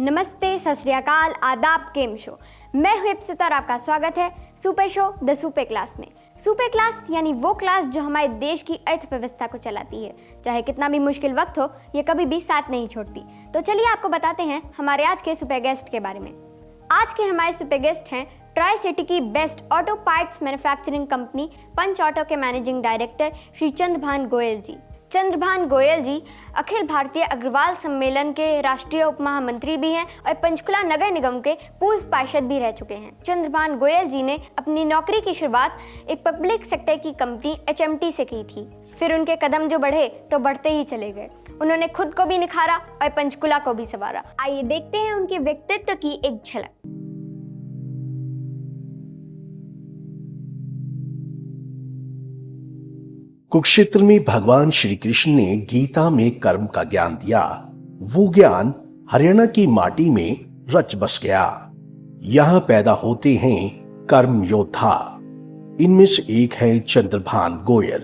नमस्ते, सत श्री अकाल, आदाब, केम शो। मैं हूं इप्सिता और आपका स्वागत है super show the super class में। सुपर क्लास यानी वो क्लास जो हमारे देश की अर्थव्यवस्था को चलाती है। चाहे कितना भी मुश्किल वक्त हो, ये कभी भी साथ नहीं छोड़ती। तो चलिए आपको बताते हैं हमारे आज के सुपर गेस्ट के बारे में। आज के हमारे सुपर गेस्ट हैं ट्राई सिटी की best auto parts manufacturing company Punch Auto के मैनेजिंग डायरेक्टर श्री चंद्रभान गोयल जी। चंद्रभान गोयल जी अखिल भारतीय अग्रवाल सम्मेलन के राष्ट्रीय उप महामंत्री भी हैं और पंचकुला नगर निगम के पूर्व पार्षद भी रह चुके हैं। चंद्रभान गोयल जी ने अपनी नौकरी की शुरुआत एक पब्लिक सेक्टर की कंपनी HMT से की थी। फिर उनके कदम जो बढ़े तो बढ़ते ही चले गए। उन्होंने खुद को भी निखारा और पंचकुला को भी संवारा। आइए देखते हैं उनके व्यक्तित्व की एक झलक। कुरुक्षेत्र में भगवान श्री कृष्ण ने गीता में कर्म का ज्ञान दिया। वो ज्ञान हरियाणा की माटी में रच बस गया। यहां पैदा होते हैं कर्म योद्धा। इनमें से एक है चंद्रभान गोयल।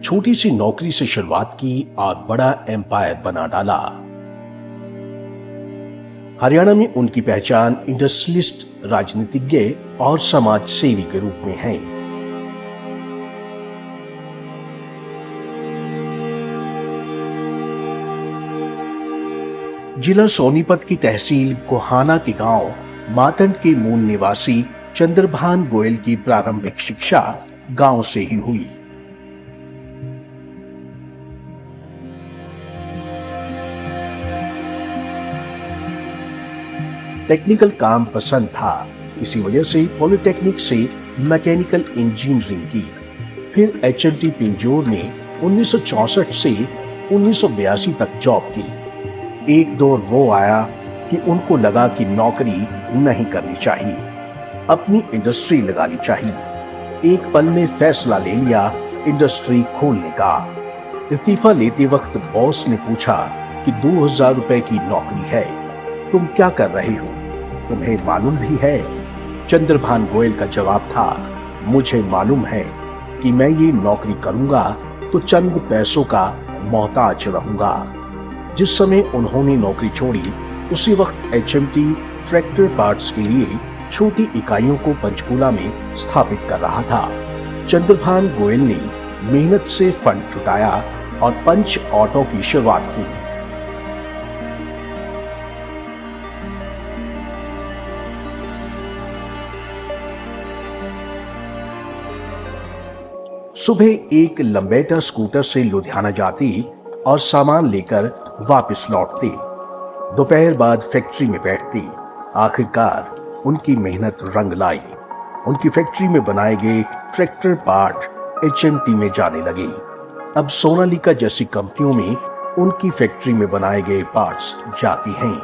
छोटी सी नौकरी से शुरुआत की और बड़ा एम्पायर बना डाला। हरियाणा में उनकी पहचान इंडस्ट्रियलिस्ट, राजनीतिज्ञ और समाज सेवी के रूप में है। जिला सोनीपत की तहसील गोहाना के गांव मातंड के मूल निवासी चंद्रभान गोयल की प्रारंभिक शिक्षा गांव से ही हुई। टेक्निकल काम पसंद था, इसी वजह से पॉलिटेक्निक से मैकेनिकल इंजीनियरिंग की। फिर HMT पिंजौर में 1964 से 1982 तक जॉब की। एक दौर वो आया कि उनको लगा कि नौकरी नहीं करनी चाहिए, अपनी इंडस्ट्री लगानी चाहिए। एक पल में फैसला ले लिया इंडस्ट्री खोलने का। इस्तीफा लेते वक्त बॉस ने पूछा कि 2000 रुपए की नौकरी है, तुम क्या कर रहे हो, तुम्हें मालूम भी है? चंद्रभान गोयल का जवाब था, मुझे मालूम है कि मैं ये नौकरी करूंगा तो चंद पैसों का मोहताज रहूंगा। जिस समय उन्होंने नौकरी छोड़ी, उसी वक्त HMT ट्रैक्टर पार्ट्स के लिए छोटी इकाइयों को पंचकुला में स्थापित कर रहा था। चंद्रभान गोयल ने मेहनत से फंड जुटाया और पंच ऑटो की शुरुआत की। सुबह एक लंबेटा स्कूटर से लुधियाना जाती और सामान लेकर वापस लौटती। दोपहर बाद फैक्ट्री में बैठती। आखिरकार उनकी मेहनत रंग लाई। उनकी फैक्ट्री में बनाए गए ट्रैक्टर पार्ट HMT में जाने लगे। अब सोनालिका जैसी कंपनियों में उनकी फैक्ट्री में बनाए गए पार्ट्स जाती हैं।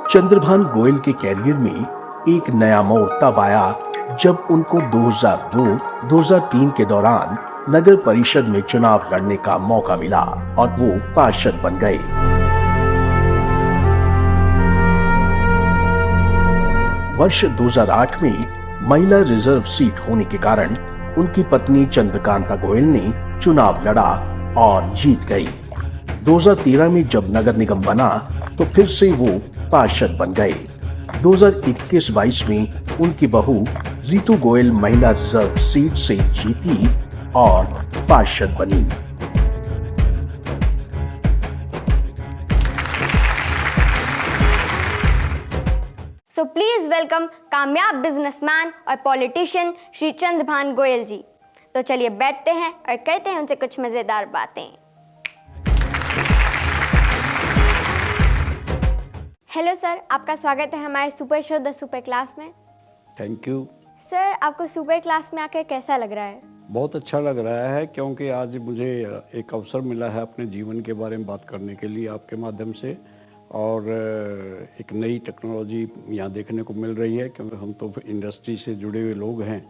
चंद्रभान गोयल के कैरियर में एक नया मोड़ तब आया जब उनको 2002-2003 के दौरान नगर परिषद में चुनाव लड़ने का मौका मिला और वो पार्षद बन गए। वर्ष 2008 में महिला रिजर्व सीट होने के कारण उनकी पत्नी चंद्रकांता गोयल ने चुनाव लड़ा और जीत गई। 2013 में जब नगर निगम बना तो फिर से वो पार्षद बन गए। 2021-22 में उनकी बहू रितु गोयल महिला रिजर्व सीट से जीती और पार्षद बनी। सो प्लीज वेलकम कामयाब बिजनेसमैन और पॉलिटिशियन श्री चंद्रभान गोयल जी। तो चलिए बैठते हैं और कहते हैं उनसे कुछ मजेदार बातें। हेलो सर, आपका स्वागत है हमारे super show the super class में। थैंक यू सर, आपको सुपर क्लास में आकर कैसा लग रहा है? बहुत अच्छा लग रहा है, क्योंकि आज मुझे एक अवसर मिला है अपने जीवन के बारे में बात करने के लिए आपके माध्यम से, और एक नई टेक्नोलॉजी यहाँ देखने को मिल रही है। क्योंकि हम तो इंडस्ट्री से जुड़े हुए लोग हैं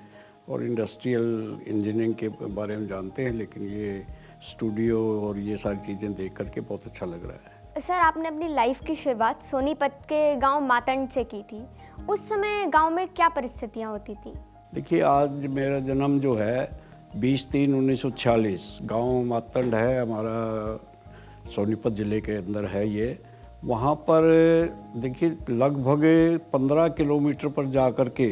और इंडस्ट्रियल इंजीनियरिंग के बारे में जानते हैं, लेकिन ये स्टूडियो और ये सारी चीज़ें देख करके बहुत अच्छा लग रहा है। सर, आपने अपनी लाइफ की शुरुआत सोनीपत के गांव मातंड से की थी। उस समय गांव में क्या परिस्थितियां होती थी? देखिए, आज मेरा जन्म जो है 20/3/1946 गांव मातंड है हमारा, सोनीपत ज़िले के अंदर है ये। वहाँ पर देखिए लगभग 15 किलोमीटर पर जा कर के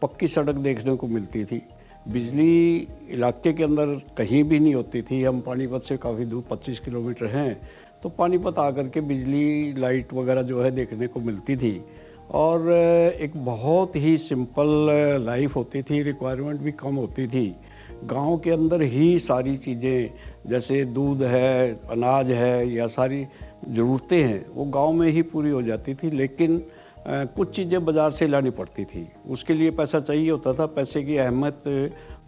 पक्की सड़क देखने को मिलती थी। बिजली इलाके के अंदर कहीं भी नहीं होती थी। हम पानीपत से काफ़ी दूर 25 किलोमीटर हैं, तो पानीपत आकर के बिजली लाइट वगैरह जो है देखने को मिलती थी। और एक बहुत ही सिंपल लाइफ होती थी, रिक्वायरमेंट भी कम होती थी। गांव के अंदर ही सारी चीज़ें जैसे दूध है, अनाज है, या सारी ज़रूरतें हैं वो गांव में ही पूरी हो जाती थी। लेकिन कुछ चीज़ें बाज़ार से लानी पड़ती थी, उसके लिए पैसा चाहिए होता था। पैसे की अहमियत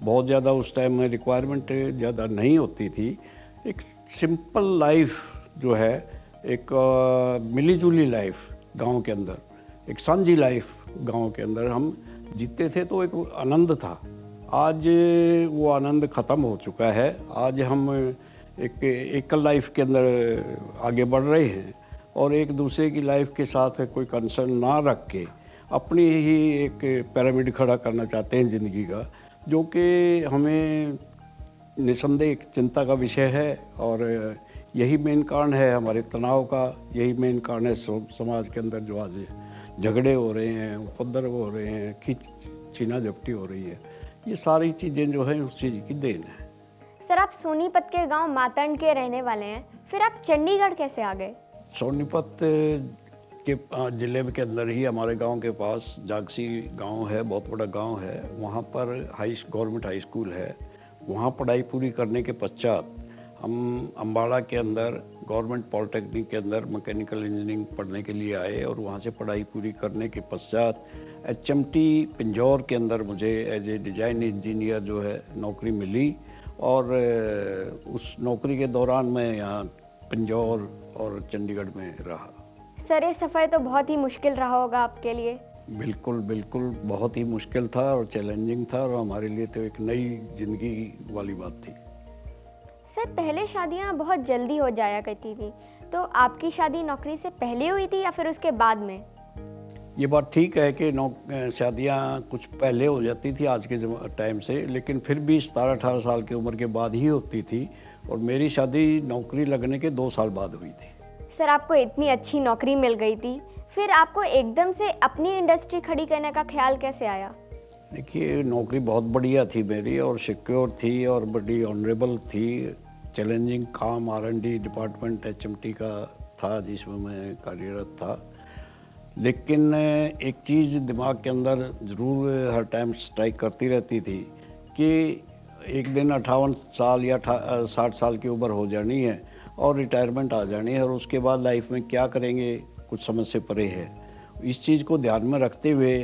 बहुत ज़्यादा उस टाइम में, रिक्वायरमेंट ज़्यादा नहीं होती थी। एक सिंपल लाइफ जो है, एक मिली जुली लाइफ गांव के अंदर, एक साझी लाइफ गांव के अंदर हम जीते थे, तो एक आनंद था। आज वो आनंद ख़त्म हो चुका है। आज हम एक एकल लाइफ के अंदर आगे बढ़ रहे हैं और एक दूसरे की लाइफ के साथ कोई कंसर्न ना रख के अपनी ही एक पिरामिड खड़ा करना चाहते हैं ज़िंदगी का, जो कि हमें निसंदेह एक चिंता का विषय है। और यही मेन कारण है हमारे तनाव का, यही मेन कारण है समाज के अंदर जो आज झगड़े हो रहे हैं, उपद्रव हो रहे हैं, छीना झपटी हो रही है। ये सारी चीज़ें जो हैं उस चीज़ की देन है। सर, आप सोनीपत के गांव मातंड के रहने वाले हैं, फिर आप चंडीगढ़ कैसे आ गए? सोनीपत के ज़िले के अंदर ही हमारे गांव के पास जागसी गांव है, बहुत बड़ा गांव है। वहाँ पर गवर्नमेंट हाई स्कूल है। वहाँ पढ़ाई पूरी करने के पश्चात हम अम्बाड़ा के अंदर गवर्नमेंट पॉलिटेक्निक के अंदर मैकेनिकल इंजीनियरिंग पढ़ने के लिए आए, और वहाँ से पढ़ाई पूरी करने के पश्चात HMT पिंजौर के अंदर मुझे एज ए डिज़ाइन इंजीनियर जो है नौकरी मिली। और उस नौकरी के दौरान मैं यहाँ पिंजौर और चंडीगढ़ में रहा। सर, ये सफ़र तो बहुत ही मुश्किल रहा होगा आपके लिए। बिल्कुल बिल्कुल, बहुत ही मुश्किल था और चैलेंजिंग था, और हमारे लिए तो एक नई ज़िंदगी वाली बात थी। सर, पहले शादियां बहुत जल्दी हो जाया करती थी, तो आपकी शादी नौकरी से पहले हुई थी या फिर उसके बाद में? ये बात ठीक है कि शादियाँ कुछ पहले हो जाती थी आज के टाइम से, लेकिन फिर भी 17-18 साल की उम्र के बाद ही होती थी। और मेरी शादी नौकरी लगने के 2 साल बाद हुई थी। सर, आपको इतनी अच्छी नौकरी मिल गई थी, फिर आपको एकदम से अपनी इंडस्ट्री खड़ी करने का ख्याल कैसे आया? देखिए, नौकरी बहुत बढ़िया थी मेरी, और सिक्योर थी और बड़ी ऑनरेबल थी। चैलेंजिंग काम R&D डिपार्टमेंट HMT का था जिसमें मैं कार्यरत था। लेकिन एक चीज़ दिमाग के अंदर ज़रूर हर टाइम स्ट्राइक करती रहती थी कि एक दिन 58 साल या 60 साल की उम्र हो जानी है और रिटायरमेंट आ जानी है, और उसके बाद लाइफ में क्या करेंगे कुछ समझ से परे है। इस चीज़ को ध्यान में रखते हुए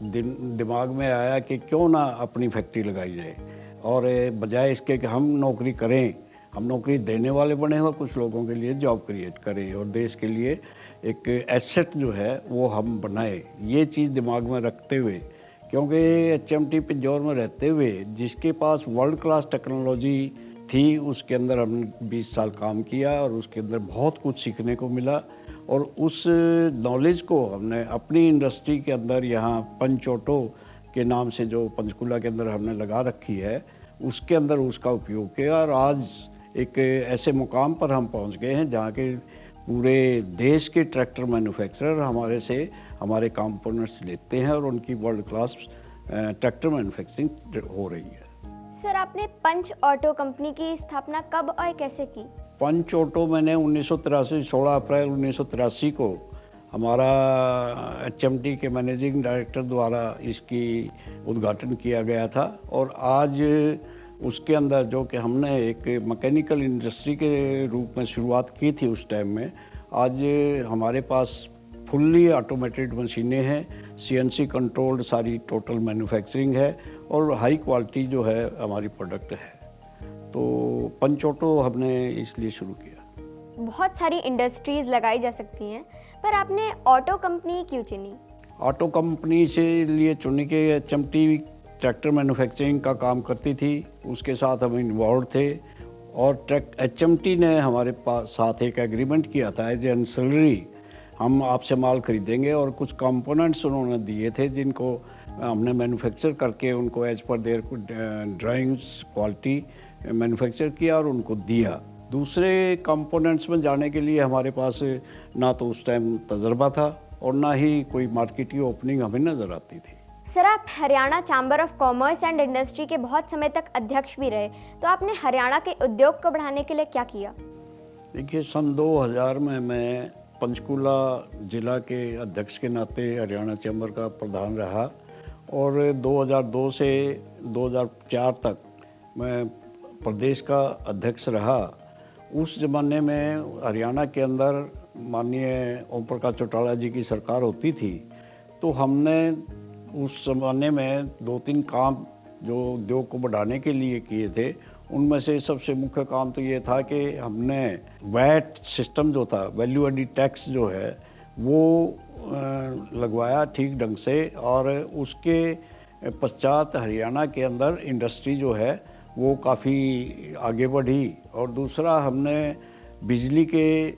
दिमाग में आया कि क्यों ना अपनी फैक्ट्री लगाई जाए, और बजाय इसके कि हम नौकरी करें, हम नौकरी देने वाले बने और कुछ लोगों के लिए जॉब क्रिएट करें और देश के लिए एक एसेट जो है वो हम बनाए। ये चीज़ दिमाग में रखते हुए, क्योंकि HMT पिंजौर में रहते हुए जिसके पास वर्ल्ड क्लास टेक्नोलॉजी थी, उसके अंदर हमने 20 साल काम किया और उसके अंदर बहुत कुछ सीखने को मिला। और उस नॉलेज को हमने अपनी इंडस्ट्री के अंदर यहाँ पंच ऑटो के नाम से जो पंचकुला के अंदर हमने लगा रखी है, उसके अंदर उसका उपयोग किया, और आज एक ऐसे मुकाम पर हम पहुँच गए हैं जहाँ के पूरे देश के ट्रैक्टर मैन्युफैक्चरर हमारे से हमारे कंपोनेंट्स लेते हैं और उनकी वर्ल्ड क्लास ट्रैक्टर मैन्युफैक्चरिंग हो रही है। सर, आपने पंच ऑटो कंपनी की स्थापना कब और कैसे की? पंच ऑटो मैंने 1983 16 अप्रैल 1983 को हमारा HMT के मैनेजिंग डायरेक्टर द्वारा इसकी उद्घाटन किया गया था। और आज उसके अंदर जो कि हमने एक मैकेनिकल इंडस्ट्री के रूप में शुरुआत की थी उस टाइम में, आज हमारे पास फुल्ली ऑटोमेटेड मशीनें हैं, CNC कंट्रोल्ड सारी टोटल मैन्युफैक्चरिंग है, और हाई क्वालिटी जो है हमारी प्रोडक्ट है। तो पंच ऑटो हमने इसलिए शुरू किया। बहुत सारी इंडस्ट्रीज़ लगाई जा सकती हैं, पर आपने ऑटो कंपनी क्यों चुनी? ऑटो कंपनी से लिए चुनने के HMT ट्रैक्टर मैन्युफैक्चरिंग का काम करती थी, उसके साथ हम इन्वॉल्व थे, और HMT ने हमारे पास साथ एक एग्रीमेंट किया था एज एन सैलरी हम आपसे माल खरीदेंगे, और कुछ कंपोनेंट्स उन्होंने दिए थे जिनको हमने मैन्युफैक्चर करके उनको as per there drawings quality manufacture किया और उनको दिया। दूसरे कंपोनेंट्स में जाने के लिए हमारे पास ना तो उस टाइम तजर्बा था और ना ही कोई मार्केट की ओपनिंग हमें नज़र आती थी। सर, आप Haryana chamber of commerce and industry के बहुत समय तक अध्यक्ष भी रहे, तो आपने हरियाणा के उद्योग को बढ़ाने के लिए क्या किया? देखिए, सन 2000 में मैं पंचकूला ज़िला के अध्यक्ष के नाते हरियाणा चैम्बर का प्रधान रहा, और 2002 से 2004 तक मैं प्रदेश का अध्यक्ष रहा। उस ज़माने में हरियाणा के अंदर माननीय ओम प्रकाश चौटाला जी की सरकार होती थी, तो हमने उस ज़माने में 2-3 काम जो उद्योग को बढ़ाने के लिए किए थे। उनमें से सबसे मुख्य काम तो ये था कि हमने वैट सिस्टम जो था, वैल्यू एडिड टैक्स जो है, वो लगवाया ठीक ढंग से, और उसके पश्चात हरियाणा के अंदर इंडस्ट्री जो है वो काफ़ी आगे बढ़ी। और दूसरा, हमने बिजली के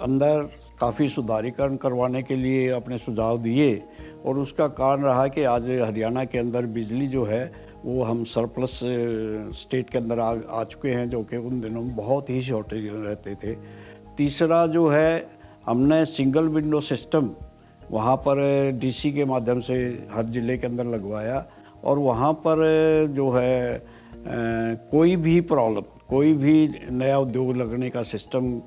अंदर काफ़ी सुधारीकरण करवाने के लिए अपने सुझाव दिए, और उसका कारण रहा कि आज हरियाणा के अंदर बिजली जो है वो हम सरप्लस स्टेट के अंदर आ चुके हैं, जो कि उन दिनों में बहुत ही शॉर्टेज रहते थे। तीसरा जो है, हमने सिंगल विंडो सिस्टम वहाँ पर डीसी के माध्यम से हर ज़िले के अंदर लगवाया, और वहाँ पर जो है कोई भी प्रॉब्लम, कोई भी नया उद्योग लगने का सिस्टम,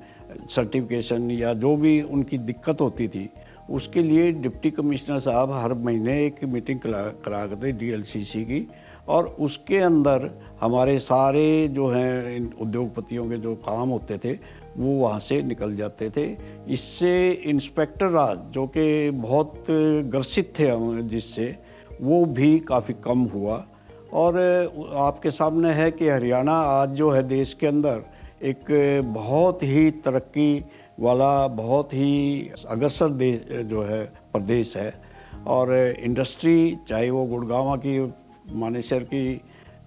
सर्टिफिकेशन या जो भी उनकी दिक्कत होती थी, उसके लिए डिप्टी कमिश्नर साहब हर महीने एक मीटिंग करा करते डीएलसीसी की, और उसके अंदर हमारे सारे जो हैं उद्योगपतियों के जो काम होते थे वो वहाँ से निकल जाते थे। इससे इंस्पेक्टर राज, जो कि बहुत ग्रसित थे हम जिससे, वो भी काफ़ी कम हुआ। और आपके सामने है कि हरियाणा आज जो है देश के अंदर एक बहुत ही तरक्की वाला, बहुत ही अग्रसर देश जो है प्रदेश है। और इंडस्ट्री, चाहे वो गुड़गांव की, मानेसर की,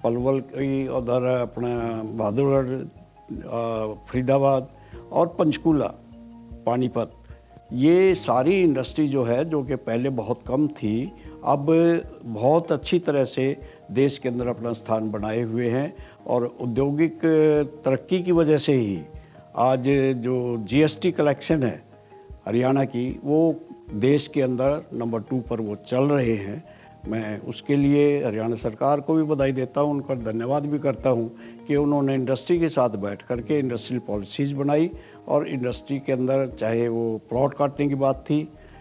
पलवल की, उधर अपना बहादुरगढ़, फरीदाबाद और पंचकूला, पानीपत, ये सारी इंडस्ट्री जो है, जो कि पहले बहुत कम थी, अब बहुत अच्छी तरह से देश के अंदर अपना स्थान बनाए हुए हैं। और औद्योगिक तरक्की की वजह से ही आज जो जीएसटी कलेक्शन है हरियाणा की, वो देश के अंदर नंबर 2 पर वो चल रहे हैं। मैं उसके लिए हरियाणा सरकार को भी बधाई देता हूँ, उनका धन्यवाद भी करता हूँ कि उन्होंने इंडस्ट्री के साथ बैठ करके इंडस्ट्रियल पॉलिसीज़ बनाई, और इंडस्ट्री के अंदर चाहे वो प्लॉट काटने की बात थी,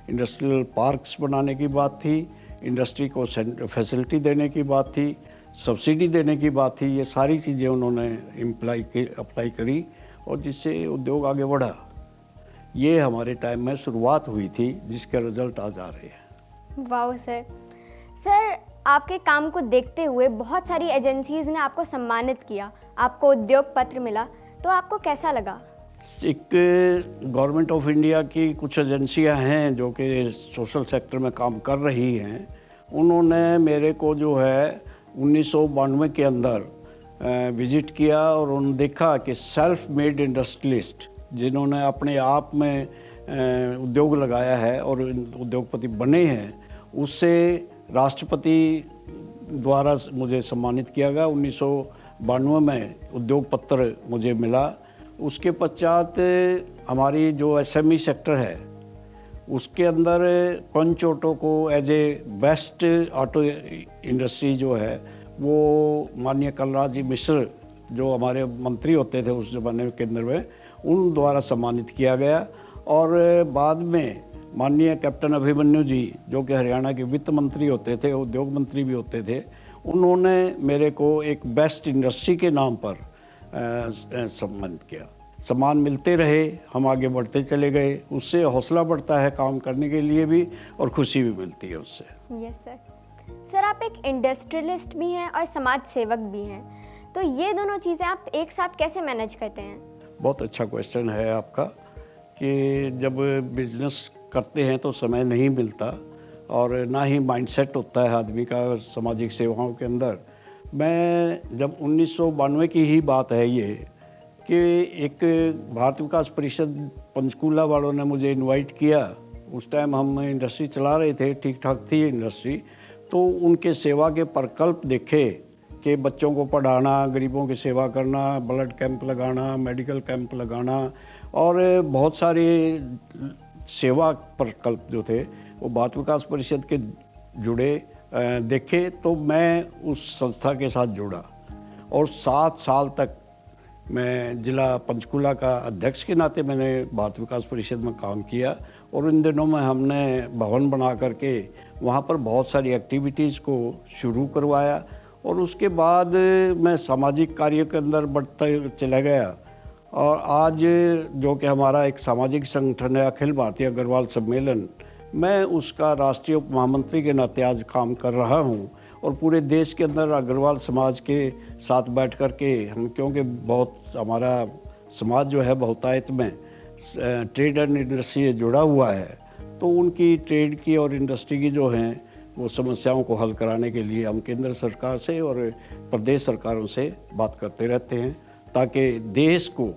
इंडस्ट्रियल पार्क्स बनाने की बात थी, इंडस्ट्री को फैसिलिटी देने की बात थी, सब्सिडी देने की बात थी, ये सारी चीज़ें उन्होंने अप्लाई करी, और जिससे उद्योग आगे बढ़ा। ये हमारे टाइम में शुरुआत हुई थी, जिसके रिजल्ट आज आ रहे हैं। वाह सर। सर, आपके काम को देखते हुए बहुत सारी एजेंसीज़ ने आपको सम्मानित किया, आपको उद्योग पत्र मिला, तो आपको कैसा लगा? एक गवर्नमेंट ऑफ इंडिया की कुछ एजेंसियां हैं जो कि सोशल सेक्टर में काम कर रही हैं, उन्होंने मेरे को जो है 1992 के अंदर विज़िट किया, और उन्होंने देखा कि सेल्फ मेड इंडस्ट्रियलिस्ट जिन्होंने अपने आप में उद्योग लगाया है और उद्योगपति बने हैं, उससे राष्ट्रपति द्वारा मुझे सम्मानित किया गया। 1992 में उद्योग पत्र मुझे मिला। उसके पश्चात हमारी जो एसएमई सेक्टर है, उसके अंदर पंच ऑटो को as a best auto industry जो है, वो माननीय कलराज जी मिश्र जो हमारे मंत्री होते थे उस ज़माने में केंद्र में, उन द्वारा सम्मानित किया गया। और बाद में माननीय कैप्टन अभिमन्यु जी जो कि हरियाणा के वित्त मंत्री होते थे, उद्योग मंत्री भी होते थे, उन्होंने मेरे को एक बेस्ट इंडस्ट्री के नाम पर सम्मानित किया। सम्मान मिलते रहे, हम आगे बढ़ते चले गए, उससे हौसला बढ़ता है काम करने के लिए भी, और खुशी भी मिलती है उससे। Yes sir. सर, आप एक इंडस्ट्रियलिस्ट भी हैं और समाज सेवक भी हैं, तो ये दोनों चीज़ें आप एक साथ कैसे मैनेज करते हैं? बहुत अच्छा क्वेश्चन है आपका कि जब बिजनेस करते हैं तो समय नहीं मिलता, और ना ही माइंडसेट होता है आदमी का सामाजिक सेवाओं के अंदर। मैं जब 1992 की ही बात है ये, कि एक भारत विकास परिषद पंचकूला वालों ने मुझे इनवाइट किया। उस टाइम हम इंडस्ट्री चला रहे थे, ठीक ठाक थी इंडस्ट्री। तो उनके सेवा के प्रकल्प देखे कि बच्चों को पढ़ाना, गरीबों की सेवा करना, ब्लड कैंप लगाना, मेडिकल कैंप लगाना और बहुत सारे सेवा प्रकल्प जो थे वो भारत विकास परिषद के जुड़े देखे। तो मैं उस संस्था के साथ जुड़ा और 7 साल तक मैं जिला पंचकूला का अध्यक्ष के नाते मैंने भारत विकास परिषद में काम किया। और इन दिनों में हमने भवन बना करके वहाँ पर बहुत सारी एक्टिविटीज़ को शुरू करवाया और उसके बाद मैं सामाजिक कार्य के अंदर बढ़ता चला गया। और आज जो कि हमारा एक सामाजिक संगठन है अखिल भारतीय अग्रवाल सम्मेलन, मैं उसका राष्ट्रीय उप महामंत्री के नाते आज काम कर रहा हूँ। और पूरे देश के अंदर अग्रवाल समाज के साथ बैठ कर के हम, क्योंकि बहुत हमारा समाज जो है बहुतायत में ट्रेड एंड इंडस्ट्री से जुड़ा हुआ है, तो उनकी ट्रेड की और इंडस्ट्री की जो हैं वो समस्याओं को हल कराने के लिए हम केंद्र सरकार से और प्रदेश सरकारों से बात करते रहते हैं ताकि देश को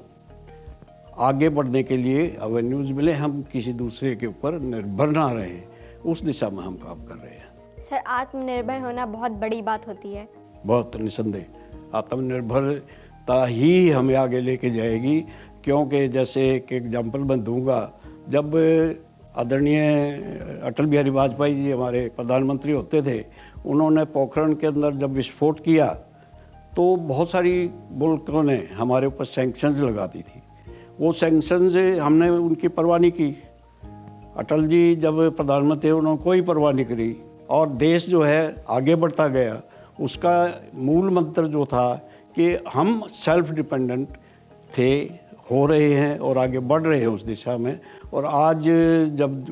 आगे बढ़ने के लिए एवेन्यूज़ मिले, हम किसी दूसरे के ऊपर निर्भर ना रहें। उस दिशा में हम काम कर रहे हैं। सर, आत्मनिर्भर होना बहुत बड़ी बात होती है। बहुत निसंदेह आत्मनिर्भरता ही हमें आगे लेके जाएगी। क्योंकि जैसे एक एग्जाम्पल मैं दूंगा, जब आदरणीय अटल बिहारी वाजपेयी जी हमारे प्रधानमंत्री होते थे, उन्होंने पोखरण के अंदर जब विस्फोट किया तो बहुत सारी मुल्कों ने हमारे ऊपर सैंक्शंस लगा दी थी। वो सैंक्शंस हमने उनकी परवाह नहीं की। अटल जी जब प्रधानमंत्री उन्होंने कोई परवाह नहीं करी और देश जो है आगे बढ़ता गया। उसका मूल मंत्र जो था कि हम सेल्फ डिपेंडेंट थे, हो रहे हैं और आगे बढ़ रहे हैं उस दिशा में। और आज जब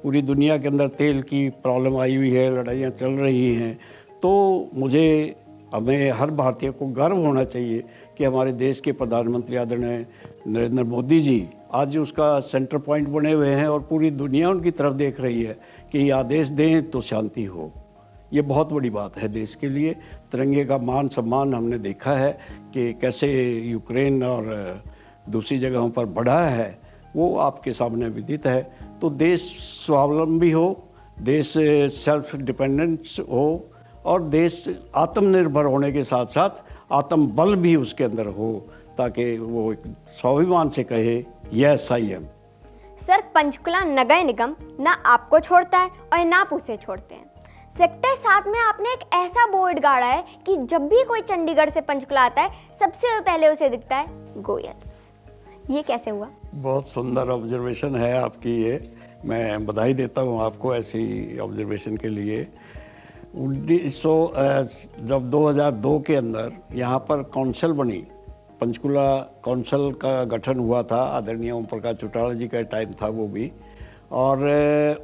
पूरी दुनिया के अंदर तेल की प्रॉब्लम आई हुई है, लड़ाइयाँ चल रही हैं, तो हमें हर भारतीय को गर्व होना चाहिए कि हमारे देश के प्रधानमंत्री आदरणीय नरेंद्र मोदी जी आज उसका सेंटर पॉइंट बने हुए हैं और पूरी दुनिया उनकी तरफ देख रही है कि ये आदेश दें तो शांति हो। ये बहुत बड़ी बात है देश के लिए। तिरंगे का मान सम्मान हमने देखा है कि कैसे यूक्रेन और दूसरी जगहों पर बढ़ा है, वो आपके सामने विदित है। तो देश स्वावलंबी हो, देश सेल्फ डिपेंडेंट हो और देश आत्मनिर्भर होने के साथ साथ आत्मबल भी उसके अंदर हो, ताकि वो एक स्वाभिमान से कहे yes I am. Sir, Panchkula नगर निगम ना आपको छोड़ता है और ना आप उसे छोड़ते हैं। सेक्टर 7 में आपने एक ऐसा बोर्ड गाड़ा है कि जब भी कोई चंडीगढ़ से पंचकुला आता है सबसे पहले उसे दिखता है गोयल्स। ये कैसे हुआ? बहुत सुंदर ऑब्जर्वेशन है आपकी ये, मैं बधाई देता हूँ आपको ऐसी ऑब्जर्वेशन के लिए। 1900 2002 के अंदर यहाँ पर काउंसिल बनी, पंचकुला काउंसिल का गठन हुआ था। आदरणीय ओम प्रकाश चौटाला जी का टाइम था वो भी। और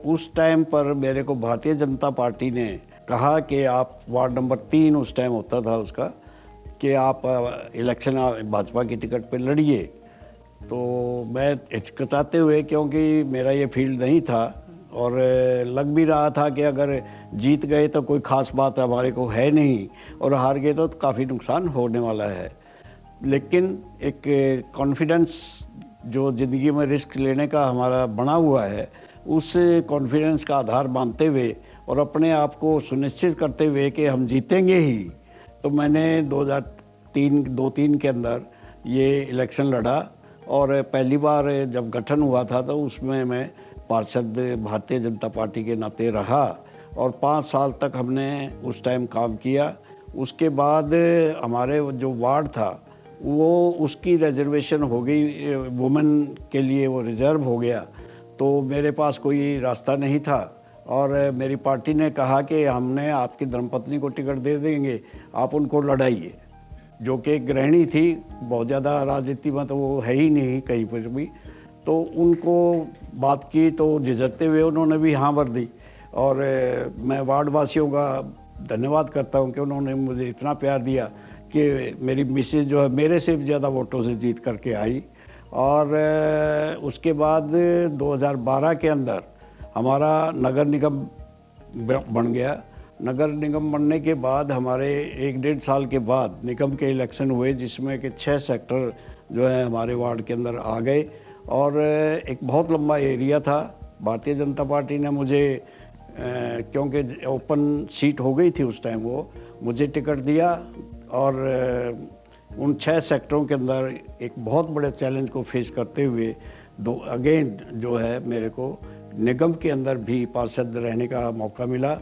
उस टाइम पर मेरे को भारतीय जनता पार्टी ने कहा कि आप वार्ड नंबर 3 उस टाइम होता था उसका, कि आप इलेक्शन भाजपा की टिकट पे लड़िए। तो मैं हिचकिचाते हुए, क्योंकि मेरा ये फील्ड नहीं था और लग भी रहा था कि अगर जीत गए तो कोई ख़ास बात हमारे को है नहीं और हार गए तो काफ़ी नुकसान होने वाला है। लेकिन एक कॉन्फिडेंस जो ज़िंदगी में रिस्क लेने का हमारा बना हुआ है, उस कॉन्फिडेंस का आधार मानते हुए और अपने आप को सुनिश्चित करते हुए कि हम जीतेंगे ही, तो मैंने 2003 के अंदर ये इलेक्शन लड़ा। और पहली बार जब गठन हुआ था तो उसमें मैं पार्षद भारतीय जनता पार्टी के नाते रहा और 5 साल तक हमने उस टाइम काम किया। उसके बाद हमारे जो वार्ड था वो उसकी रिजर्वेशन हो गई, वुमेन के लिए वो रिज़र्व हो गया। तो मेरे पास कोई रास्ता नहीं था और मेरी पार्टी ने कहा कि हमने आपकी धर्मपत्नी को टिकट दे देंगे, आप उनको लड़ाइए। जो कि एक गृहिणी थी, बहुत ज़्यादा राजनीति में तो वो है ही नहीं कहीं पर भी। तो उनको बात की तो झिझकते हुए उन्होंने भी हाँ भर दी। और मैं वार्ड वासियों का धन्यवाद करता हूँ कि उन्होंने मुझे इतना प्यार दिया कि मेरी मिसेज जो है मेरे से भी ज़्यादा वोटों से जीत करके आई। और उसके बाद 2012 के अंदर हमारा नगर निगम बन गया। नगर निगम बनने के बाद हमारे 1-1.5 साल के बाद निगम के इलेक्शन हुए, जिसमें कि 6 सेक्टर जो है हमारे वार्ड के अंदर आ गए और एक बहुत लंबा एरिया था। भारतीय जनता पार्टी ने मुझे क्योंकि ओपन सीट हो गई थी उस टाइम, वो मुझे टिकट दिया और उन 6 सेक्टरों के अंदर एक बहुत बड़े चैलेंज को फेस करते हुए अगेन जो है मेरे को निगम के अंदर भी पार्षद रहने का मौका मिला।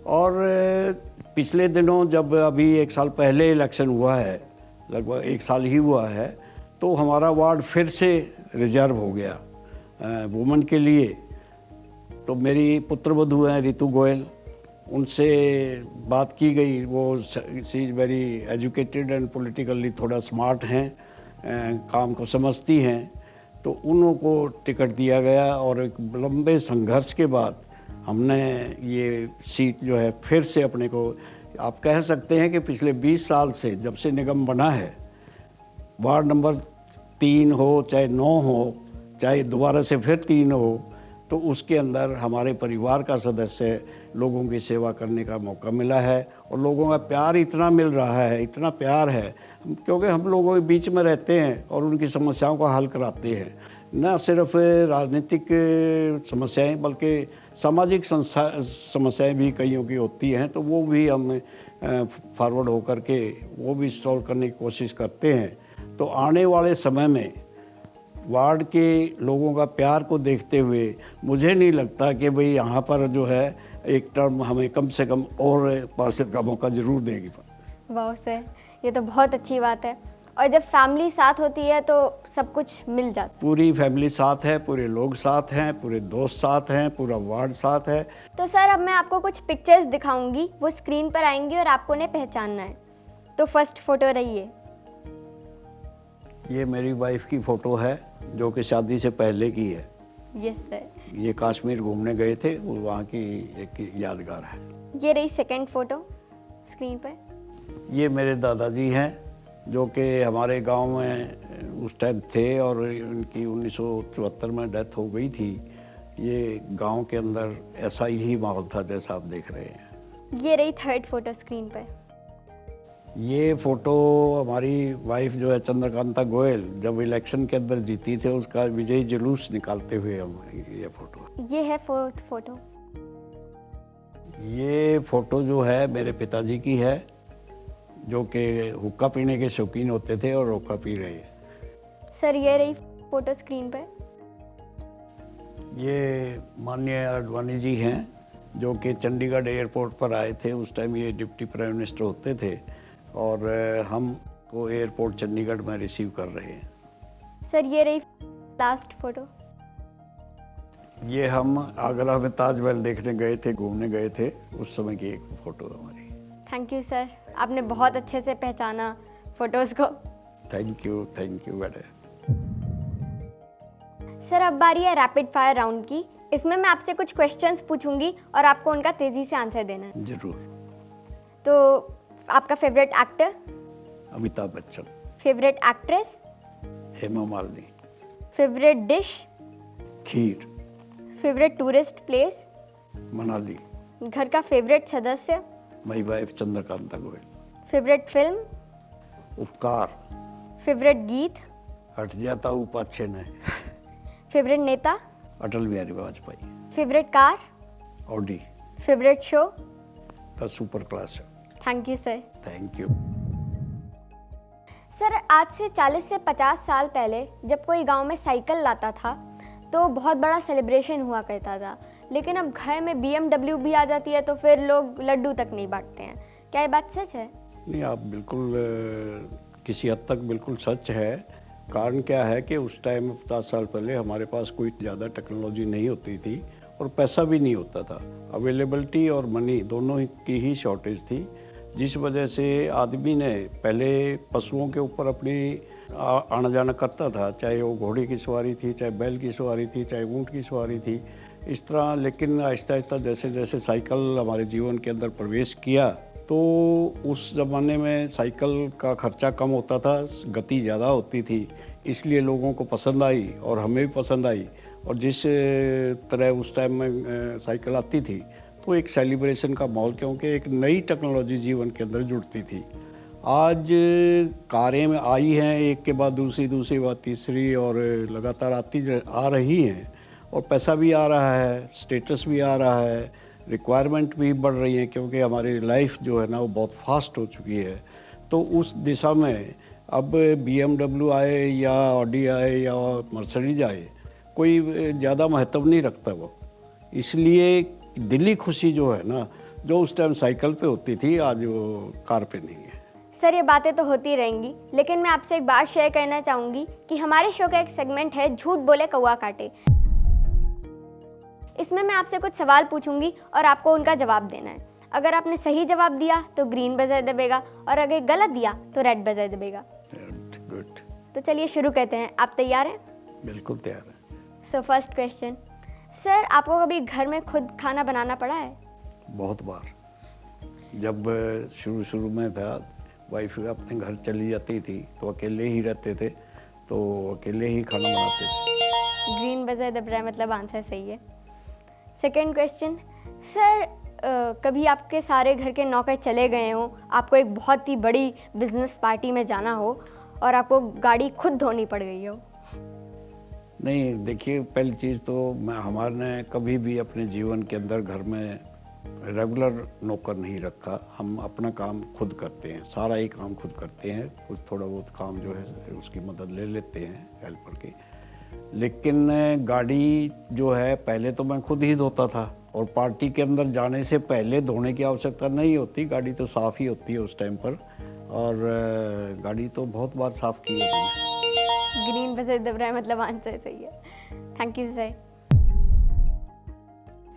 और पिछले दिनों जब अभी 1 साल पहले इलेक्शन हुआ है, लगभग 1 साल ही हुआ है, तो हमारा वार्ड फिर से रिजर्व हो गया वुमेन के लिए। तो मेरी पुत्रवधू हैं रितु गोयल, उनसे बात की गई। वो she is very educated and politically थोड़ा स्मार्ट हैं, काम को समझती हैं, तो उनको टिकट दिया गया और एक लंबे संघर्ष के बाद हमने ये सीट जो है फिर से अपने को, आप कह सकते हैं कि पिछले 20 साल से जब से निगम बना है, वार्ड नंबर 3 हो चाहे 9 हो चाहे दोबारा से फिर 3 हो, तो उसके अंदर हमारे परिवार का सदस्य लोगों की सेवा करने का मौका मिला है। और लोगों का प्यार इतना मिल रहा है, इतना प्यार है, क्योंकि हम लोगों के बीच में रहते हैं और उनकी समस्याओं का हल कराते हैं। न सिर्फ राजनीतिक समस्याएं बल्कि सामाजिक समस्याएं भी कईयों की होती हैं, तो वो भी हम फॉरवर्ड होकर के वो भी सॉल्व करने की कोशिश करते हैं। तो आने वाले समय में वार्ड के लोगों का प्यार को देखते हुए मुझे नहीं लगता कि भाई यहाँ पर जो है एक टर्म हमें कम से कम और पार्षद का मौका ज़रूर देगी। वाह सर, ये तो बहुत अच्छी बात है। और जब फैमिली साथ होती है तो सब कुछ मिल जाता। पूरी फैमिली साथ है, पूरे लोग साथ हैं, पूरे दोस्त साथ हैं, पूरा वार्ड साथ है। तो सर अब मैं आपको कुछ पिक्चर्स दिखाऊंगी, वो स्क्रीन पर आएंगी और आपको उन्हें पहचानना है। तो फर्स्ट फोटो रही है। ये मेरी वाइफ की फ़ोटो है जो कि शादी से पहले की है। Yes sir. ये कश्मीर घूमने गए थे, वो वहाँ की एक यादगार है। ये रही सेकंड फोटो स्क्रीन पर। ये मेरे दादाजी हैं जो कि हमारे गांव में उस टाइम थे और उनकी 1974 में डेथ हो गई थी। ये गांव के अंदर ऐसा ही माहौल था जैसा आप देख रहे हैं। ये रही थर्ड फोटो स्क्रीन पर। ये फ़ोटो हमारी वाइफ जो है चंद्रकांता गोयल जब इलेक्शन के अंदर जीती थे, उसका विजयी जुलूस निकालते हुए हम ये फ़ोटो। ये है फोर्थ फोटो। ये फ़ोटो जो है मेरे पिताजी की है जो कि हुक्का पीने के शौकीन होते थे और हुक्का पी रहे हैं। सर ये रही फोटो स्क्रीन पर। ये माननीय आडवाणी जी हैं जो कि चंडीगढ़ एयरपोर्ट पर आए थे। उस टाइम ये डिप्टी प्राइम मिनिस्टर होते थे और हम को एयरपोर्ट चंडीगढ़ में रिसीव कर रहे हैं। सर ये रही लास्ट फोटो। ये हम आगरा में ताजमहल देखने गए थे, घूमने गए थे, उस समय की एक फ़ोटो हमारी। थैंक यू सर, आपने बहुत अच्छे से पहचाना फोटोज़ को। थैंक यू बेटा। सर अब बारी है रैपिड फायर राउंड की। इसमें मैं आपसे कुछ क्वेश्चंस पूछूंगी और आपको उनका तेज़ी से आंसर देना है। जरूर। तो आपका favourite actor? Amitabh Bachchan. Favourite actress? Hema Malini. Favourite dish? खीर। Favourite tourist place? मनाली। घर का फेवरेट सदस्य? My wife Chandrakanta Goyal. Favourite film? Upkar. Favourite गीत? हट जाता हूँ पाछे ने। फेवरेट नेता? Atal Bihari Vajpayee. Favourite car? Audi. Favourite show? The super class. Thank you sir. Thank you. Sir आज से 40 से 50 साल पहले जब कोई गांव में साइकिल लाता था तो बहुत बड़ा सेलिब्रेशन हुआ करता था, लेकिन अब घर में BMW भी आ जाती है तो फिर लोग लड्डू तक नहीं बांटते हैं। क्या ये बात सच है? नहीं, आप बिल्कुल किसी हद तक बिल्कुल सच है। कारण क्या है कि उस टाइम 50 साल पहले हमारे पास कोई ज़्यादा टेक्नोलॉजी नहीं होती थी और पैसा भी नहीं होता था। अवेलेबिलिटी और मनी दोनों की ही शॉर्टेज थी, जिस वजह से आदमी ने पहले पशुओं के ऊपर अपनी आना जाना करता था, चाहे वो घोड़े की सवारी थी, चाहे बैल की सवारी थी, चाहे ऊँट की सवारी थी, इस तरह। लेकिन आहिस्ता आहिस्ता जैसे जैसे साइकिल हमारे जीवन के अंदर प्रवेश किया तो उस ज़माने में साइकिल का खर्चा कम होता था, गति ज़्यादा होती थी, इसलिए लोगों को पसंद आई और हमें भी पसंद आई। और जिस तरह उस टाइम में साइकिल आती थी तो एक सेलिब्रेशन का माहौल, क्योंकि एक नई टेक्नोलॉजी जीवन के अंदर जुड़ती थी। आज कारें में आई हैं, एक के बाद दूसरी, दूसरी बाद तीसरी, और लगातार आ रही हैं, और पैसा भी आ रहा है, स्टेटस भी आ रहा है, रिक्वायरमेंट भी बढ़ रही है, क्योंकि हमारी लाइफ जो है ना वो बहुत फास्ट हो चुकी है। तो उस दिशा में अब BMW आए या ऑडी आए या मर्सिडीज आए, कोई ज़्यादा महत्व नहीं रखता वो। इसलिए दिली खुशी जो है ना, जो उस टाइम साइकिल पे होती थी, आज वो कार पे नहीं है। सर ये बातें तो होती रहेंगी, लेकिन मैं आपसे एक बात शेयर करना चाहूँगी कि हमारे शो का एक सेगमेंट है झूठ बोले कौवा काटे। इसमें मैं आपसे कुछ सवाल पूछूंगी और आपको उनका जवाब देना है। अगर आपने सही जवाब दिया तो ग्रीन बजर दबेगा, और अगर गलत दिया तो रेड बजर दबेगा। गुड। तो चलिए शुरू करते हैं। आप तैयार हैं? बिल्कुल तैयार है। सो फर्स्ट क्वेश्चन, सर आपको कभी घर में खुद खाना बनाना पड़ा है? बहुत बार। जब शुरू में था, वाइफ अपने घर चली जाती थी तो अकेले ही रहते थे, तो अकेले ही खाना बनाते थे। ग्रीन बजर दब रहा है, मतलब आंसर सही है। सेकेंड क्वेश्चन, सर कभी आपके सारे घर के नौकर चले गए हों, आपको एक बहुत ही बड़ी बिजनेस पार्टी में जाना हो और आपको गाड़ी खुद धोनी पड़ गई हो? नहीं, देखिए, पहली चीज़ तो हमारे कभी भी अपने जीवन के अंदर घर में रेगुलर नौकर नहीं रखा। हम अपना काम खुद करते हैं, सारा ही काम खुद करते हैं। कुछ थोड़ा बहुत काम जो है उसकी मदद ले लेते हैं हेल्पर की। लेकिन गाड़ी जो है पहले तो मैं खुद ही धोता था, और पार्टी के अंदर जाने से पहले धोने की आवश्यकता नहीं होती, गाड़ी तो साफ़ ही होती है उस टाइम पर, और गाड़ी तो बहुत बार साफ़ की है मैंने। ग्रीन बजर दब रहा है, मतलब आंसर सही है। Thank you sir.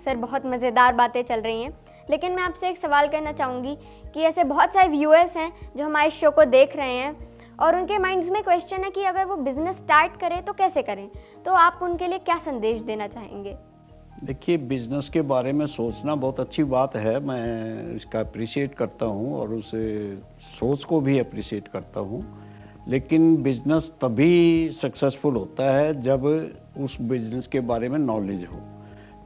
सर बहुत मज़ेदार बातें चल रही हैं, लेकिन मैं आपसे एक सवाल करना चाहूँगी कि ऐसे बहुत सारे व्यूअर्स हैं जो हमारे शो को देख रहे हैं और उनके माइंड्स में क्वेश्चन है कि अगर वो बिज़नेस स्टार्ट करें तो कैसे करें, तो आप उनके लिए क्या संदेश देना चाहेंगे? देखिए, बिज़नेस के बारे में सोचना बहुत अच्छी बात है, मैं इसका अप्रिशिएट करता हूँ और उस सोच को भी अप्रिशिएट करता हूँ। लेकिन बिज़नेस तभी सक्सेसफुल होता है जब उस बिज़नेस के बारे में नॉलेज हो।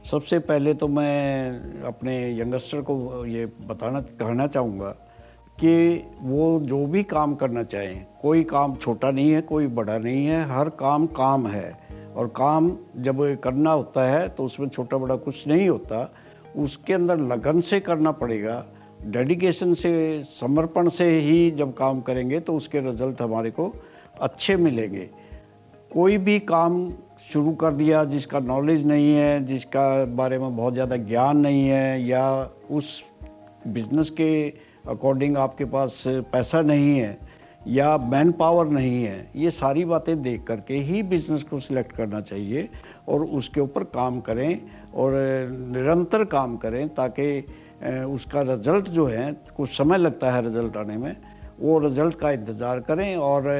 सबसे पहले तो मैं अपने यंगस्टर को ये कहना चाहूँगा कि वो जो भी काम करना चाहें, कोई काम छोटा नहीं है, कोई बड़ा नहीं है, हर काम काम है, और काम जब करना होता है तो उसमें छोटा बड़ा कुछ नहीं होता। उसके अंदर लगन से करना पड़ेगा, डेडिकेशन से, समर्पण से ही जब काम करेंगे तो उसके रिजल्ट हमारे को अच्छे मिलेंगे। कोई भी काम शुरू कर दिया जिसका नॉलेज नहीं है, जिसका बारे में बहुत ज़्यादा ज्ञान नहीं है, या उस बिज़नेस के अकॉर्डिंग आपके पास पैसा नहीं है या मैन पावर नहीं है, ये सारी बातें देख करके ही बिज़नेस को सिलेक्ट करना चाहिए और उसके ऊपर काम करें और निरंतर काम करें, ताकि उसका रिज़ल्ट जो है, कुछ समय लगता है रिज़ल्ट आने में, वो रिज़ल्ट का इंतज़ार करें और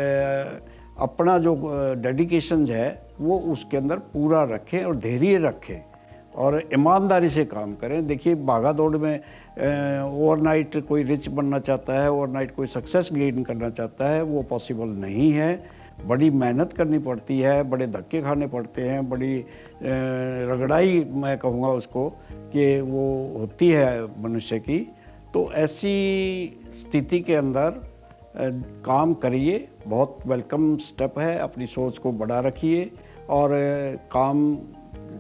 अपना जो डेडिकेशन है वो उसके अंदर पूरा रखें और धैर्य रखें और ईमानदारी से काम करें। देखिए, भागा दौड़ में ओवरनाइट कोई रिच बनना चाहता है, ओवरनाइट कोई सक्सेस गेन करना चाहता है, वो पॉसिबल नहीं है। बड़ी मेहनत करनी पड़ती है, बड़े धक्के खाने पड़ते हैं, बड़ी रगड़ाई मैं कहूँगा उसको कि वो होती है मनुष्य की। तो ऐसी स्थिति के अंदर काम करिए, बहुत वेलकम स्टेप है। अपनी सोच को बड़ा रखिए और काम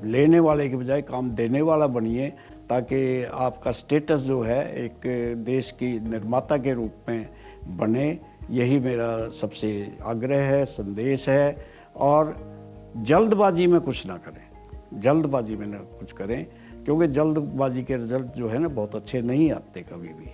लेने वाले के बजाय काम देने वाला बनिए, ताकि आपका स्टेटस जो है एक देश की निर्माता के रूप में बने। यही मेरा सबसे आग्रह है, संदेश है। और जल्दबाजी में कुछ ना करें, जल्दबाजी में ना कुछ करें, क्योंकि जल्दबाजी के रिजल्ट जो है ना बहुत अच्छे नहीं आते कभी भी।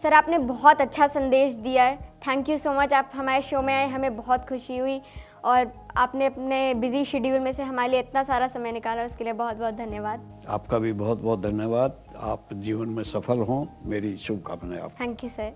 सर आपने बहुत अच्छा संदेश दिया है, थैंक यू सो मच। आप हमारे शो में आए, हमें बहुत खुशी हुई और आपने अपने बिजी शेड्यूल में से हमारे लिए इतना सारा समय निकाला, उसके लिए बहुत बहुत धन्यवाद। आपका भी बहुत बहुत धन्यवाद। आप जीवन में सफल हों, मेरी शुभकामनाएं आपको। Thank you sir.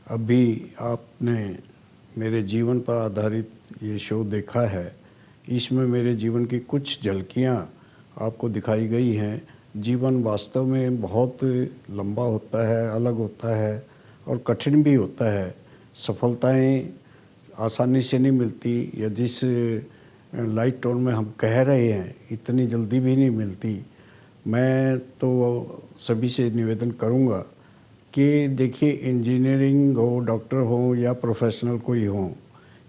अभी आपने मेरे जीवन पर आधारित ये शो देखा है। इसमें मेरे जीवन की कुछ झलकियाँ आपको दिखाई गई हैं। जीवन वास्तव में बहुत लंबा होता है, अलग होता है और कठिन भी होता है। सफलताएं आसानी से नहीं मिलती, या जिस लाइट टोन में हम कह रहे हैं इतनी जल्दी भी नहीं मिलती। मैं तो सभी से निवेदन करूंगा कि देखिए, इंजीनियरिंग हो, डॉक्टर हो या प्रोफेशनल कोई हो,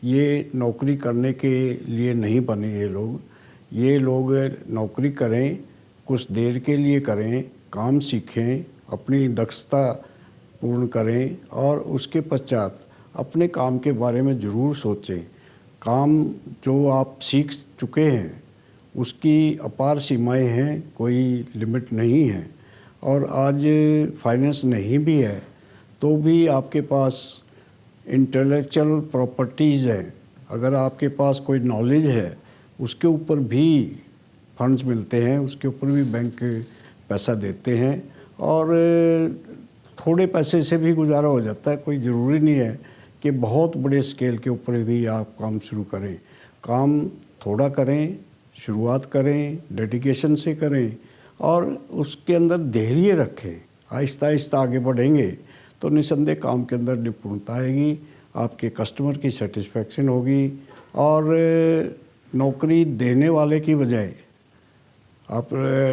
ये नौकरी करने के लिए नहीं बने। ये लोग नौकरी करें, कुछ देर के लिए करें, काम सीखें, अपनी दक्षता पूर्ण करें और उसके पश्चात अपने काम के बारे में ज़रूर सोचें। काम जो आप सीख चुके हैं उसकी अपार सीमाएं हैं, कोई लिमिट नहीं है। और आज फाइनेंस नहीं भी है तो भी आपके पास इंटेलेक्चुअल प्रॉपर्टीज़ हैं। अगर आपके पास कोई नॉलेज है उसके ऊपर भी फंड्स मिलते हैं, उसके ऊपर भी बैंक पैसा देते हैं और थोड़े पैसे से भी गुजारा हो जाता है। कोई ज़रूरी नहीं है कि बहुत बड़े स्केल के ऊपर भी आप काम शुरू करें। काम थोड़ा करें, शुरुआत करें, डेडिकेशन से करें और उसके अंदर धैर्य रखें। आहिस्ता आहिस्ता आगे बढ़ेंगे तो निसंदेह काम के अंदर निपुणता आएगी, आपके कस्टमर की सेटिस्फैक्शन होगी और नौकरी देने वाले की बजाय आप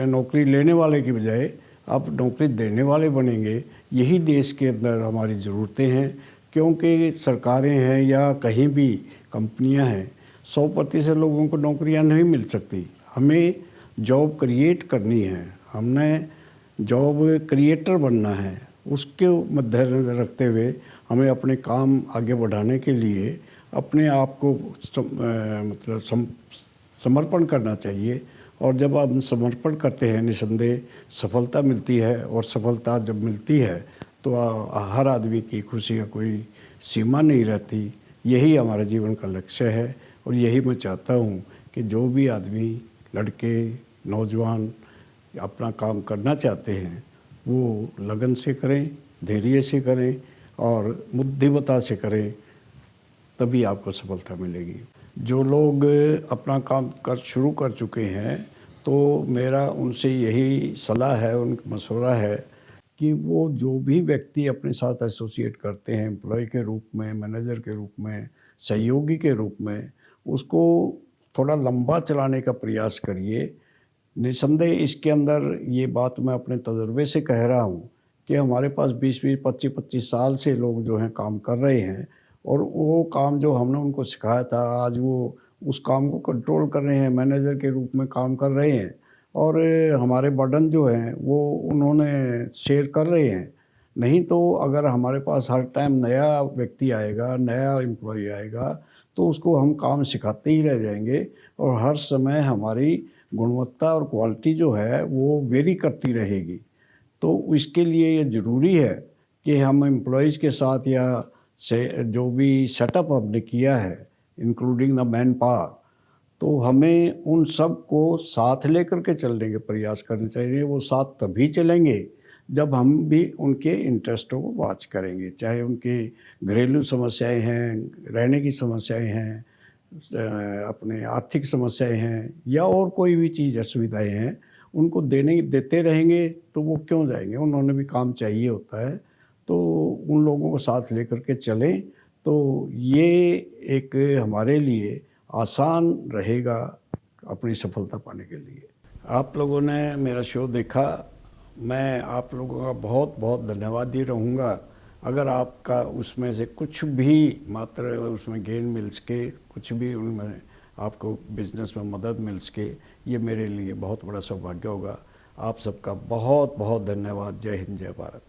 नौकरी लेने वाले की बजाय आप नौकरी देने वाले बनेंगे। यही देश के अंदर हमारी ज़रूरतें हैं, क्योंकि सरकारें हैं या कहीं भी कंपनियां हैं, 100% लोगों को नौकरियां नहीं मिल सकती। हमें जॉब क्रिएट करनी है, हमने जॉब क्रिएटर बनना है। उसके मद्देनज़र रखते हुए हमें अपने काम आगे बढ़ाने के लिए अपने आप को समर्पण करना चाहिए। और जब आप समर्पण करते हैं निसंदेह सफलता मिलती है, और सफलता जब मिलती है तो हर आदमी की खुशी का कोई सीमा नहीं रहती। यही हमारा जीवन का लक्ष्य है और यही मैं चाहता हूँ कि जो भी आदमी, लड़के, नौजवान अपना काम करना चाहते हैं वो लगन से करें, धैर्य से करें और बुद्धिमत्ता से करें, तभी आपको सफलता मिलेगी। जो लोग अपना काम शुरू कर चुके हैं तो मेरा उनसे यही सलाह है, उनका मशवरा है कि वो जो भी व्यक्ति अपने साथ एसोसिएट करते हैं, एम्प्लॉय के रूप में, मैनेजर के रूप में, सहयोगी के रूप में, उसको थोड़ा लंबा चलाने का प्रयास करिए। निसंदेह इसके अंदर ये बात मैं अपने तजुर्बे से कह रहा हूँ कि हमारे पास 20-20, 25-25 साल से लोग जो हैं काम कर रहे हैं और वो काम जो हमने उनको सिखाया था आज वो उस काम को कंट्रोल कर रहे हैं, मैनेजर के रूप में काम कर रहे हैं और हमारे बर्डन जो हैं वो उन्होंने शेयर कर रहे हैं। नहीं तो अगर हमारे पास हर टाइम नया व्यक्ति आएगा, नया एम्प्लॉय आएगा तो उसको हम काम सिखाते ही रह जाएंगे और हर समय हमारी गुणवत्ता और क्वालिटी जो है वो वेरी करती रहेगी। तो इसके लिए ये ज़रूरी है कि हम एम्प्लॉयज़ के साथ या से जो भी सेटअप हमने किया है इंक्लूडिंग द मैन पावर, तो हमें उन सब को साथ लेकर के चलने के प्रयास करने चाहिए। वो साथ तभी चलेंगे जब हम भी उनके इंटरेस्टों को वॉच करेंगे, चाहे उनके घरेलू समस्याएं हैं, रहने की समस्याएं हैं, अपने आर्थिक समस्याएं हैं या और कोई भी चीज़ असुविधाएं हैं, उनको देते रहेंगे तो वो क्यों जाएंगे। उन्होंने भी काम चाहिए होता है, तो उन लोगों को साथ लेकर के चलें तो ये एक हमारे लिए आसान रहेगा अपनी सफलता पाने के लिए। आप लोगों ने मेरा शो देखा, मैं आप लोगों का बहुत बहुत धन्यवाद ही रहूँगा। अगर आपका उसमें से कुछ भी मात्र उसमें गेन मिल सके, कुछ भी उनमें आपको बिजनेस में मदद मिल सके, ये मेरे लिए बहुत बड़ा सौभाग्य होगा। आप सबका बहुत बहुत धन्यवाद। जय हिंद, जय भारत।